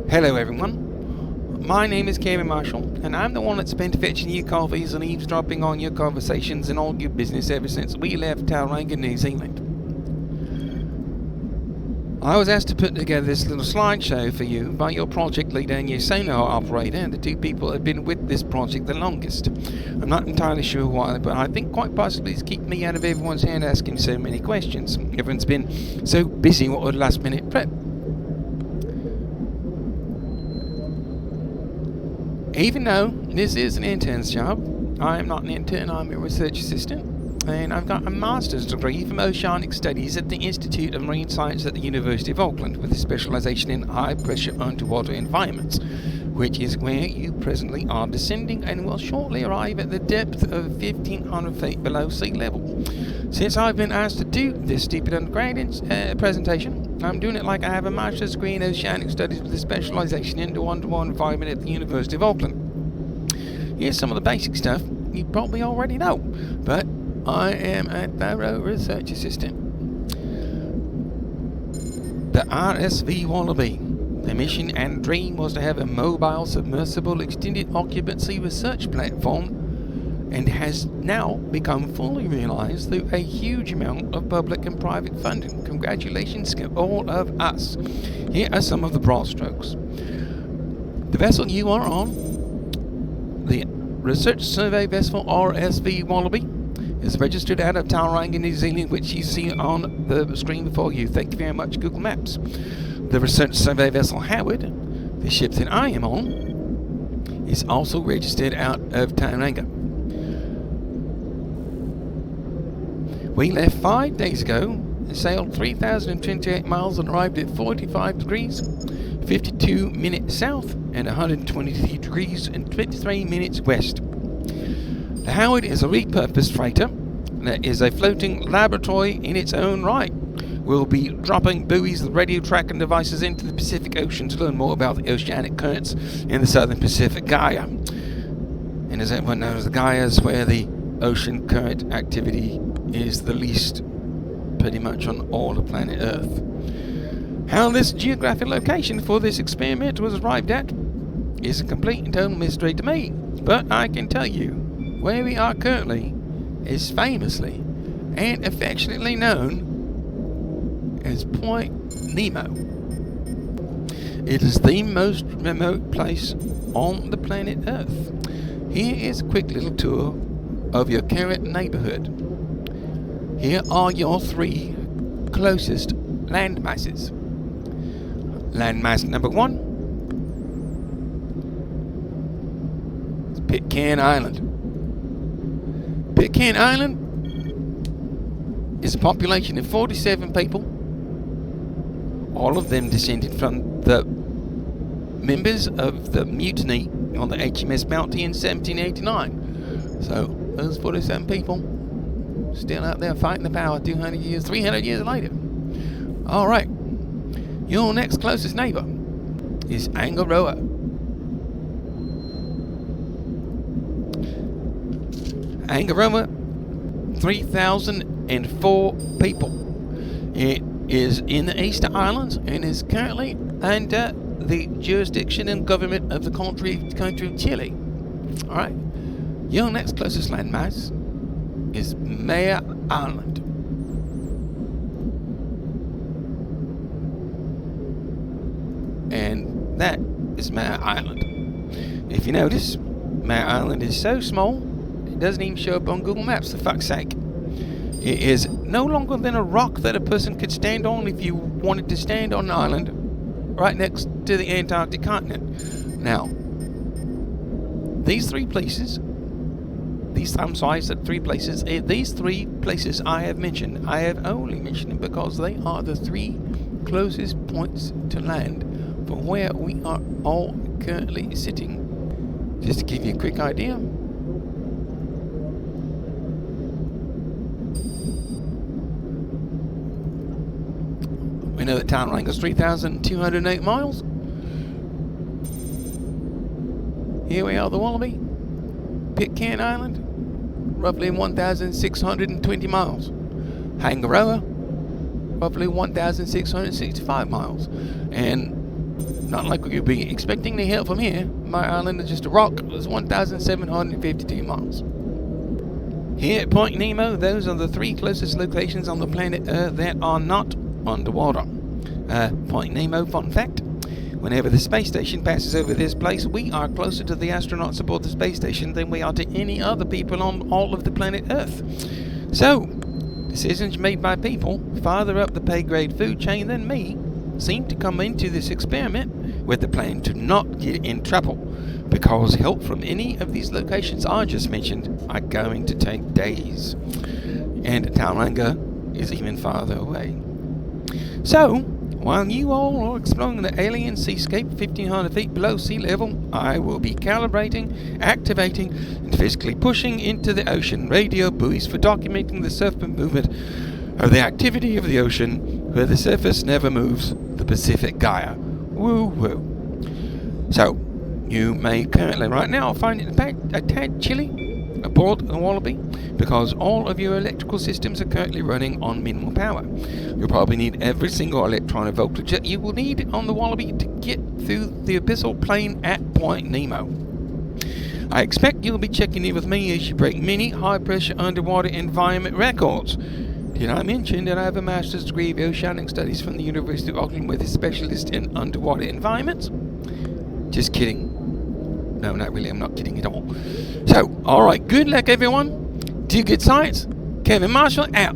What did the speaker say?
Hello everyone, my name is Kevin Marshall, and I'm the one that's been fetching you coffees and eavesdropping on your conversations and all your business ever since we left Tauranga, New Zealand. I was asked to put together this little slideshow for you by your project leader and your sonar operator, and the two people that have been with this project the longest. I'm not entirely sure why, but I think quite possibly it's keep me out of everyone's hand asking so many questions. Everyone's been so busy with last minute prep. Even though this is an intern's job, I am not an intern, I'm a research assistant, and I've got a master's degree from Oceanic Studies at the Institute of Marine Science at the University of Auckland, with a specialisation in high-pressure underwater environments, which is where you presently are descending and will shortly arrive at the depth of 1,500 feet below sea level. Since I've been asked to do this stupid undergraduate presentation, I'm doing it like I have a master's degree in Oceanic Studies with a specialisation in the underwater environment at the University of Auckland. Here's some of the basic stuff you probably already know, but I am a thorough research assistant. The RSV Wallaby. The mission and dream was to have a mobile, submersible, extended occupancy research platform, and has now become fully realised through a huge amount of public and private funding. Congratulations to all of us. Here are some of the broad strokes. The vessel you are on, the Research Survey Vessel RSV Wallaby, is registered out of Tauranga, New Zealand, which you see on the screen before you. Thank you very much, Google Maps. The Research Survey Vessel Howard, the ship that I am on, is also registered out of Tauranga. We left 5 days ago, sailed 3,028 miles and arrived at 45 degrees, 52 minutes south and 123 degrees and 23 minutes west. The Howard is a repurposed freighter that is a floating laboratory in its own right. We'll be dropping buoys and radio tracking devices into the Pacific Ocean to learn more about the oceanic currents in the southern Pacific Gaia. And as everyone knows, the Gaia is where the ocean current activity is the least pretty much on all the planet Earth. How this geographic location for this experiment was arrived at is a complete and total mystery to me, but I can tell you where we are currently is famously and affectionately known as Point Nemo. It is the most remote place on the planet Earth. Here is a quick little tour of your current neighbourhood. Here are your 3 closest land masses. Landmass number 1 is Pitcairn Island. Pitcairn Island is a population of 47 people, all of them descended from the members of the mutiny on the HMS Bounty in 1789. So those 47 people still out there fighting the power 200 years, 300 years later. Alright, your next closest neighbour is Angaroa. Angaroa, 3,004 people. It is in the Easter Islands and is currently under the jurisdiction and government of the country of Chile. Alright, your next closest landmass is Mare Island. And that is Mare Island. If you notice, Mare Island is so small, it doesn't even show up on Google Maps, for fuck's sake. It is no longer than a rock that a person could stand on if you wanted to stand on an island right next to the Antarctic continent. Now, these 3 places, these 3 places I have mentioned, I have only mentioned them because they are the 3 closest points to land from where we are all currently sitting. Just to give you a quick idea, we know that Tauranga is 3,208 miles. Here we are, the Wallaby. Pitcairn Island, roughly 1,620 miles. Hangaroa, roughly 1,665 miles. And Not like you'd be expecting any help from here. My island is just a rock. It's 1,752 miles. Here at Point Nemo, those are the 3 closest locations on the planet Earth that are not underwater. Point Nemo, fun fact. Whenever the space station passes over this place, we are closer to the astronauts aboard the space station than we are to any other people on all of the planet Earth. So, decisions made by people farther up the pay grade food chain than me seem to come into this experiment with the plan to not get in trouble, because help from any of these locations I just mentioned are going to take days. And Tauranga is even farther away. So, while you all are exploring the alien seascape 1,500 feet below sea level, I will be calibrating, activating, and physically pushing into the ocean radio buoys for documenting the surf movement of the activity of the ocean where the surface never moves, the Pacific Gaia. Woo-woo. So, you may currently right now find it a tad chilly aboard the Wallaby because all of your electrical systems are currently running on minimal power. You'll probably need every single electronic voltage that you will need on the Wallaby to get through the abyssal plane at Point Nemo. I expect you'll be checking in with me as you break many high-pressure underwater environment records. Did I mention that I have a master's degree of oceanic studies from the University of Auckland with a specialist in underwater environments? Just kidding. No, not really. I'm not kidding at all. So, alright. Good luck, everyone. Do good science. Kevin Marshall out.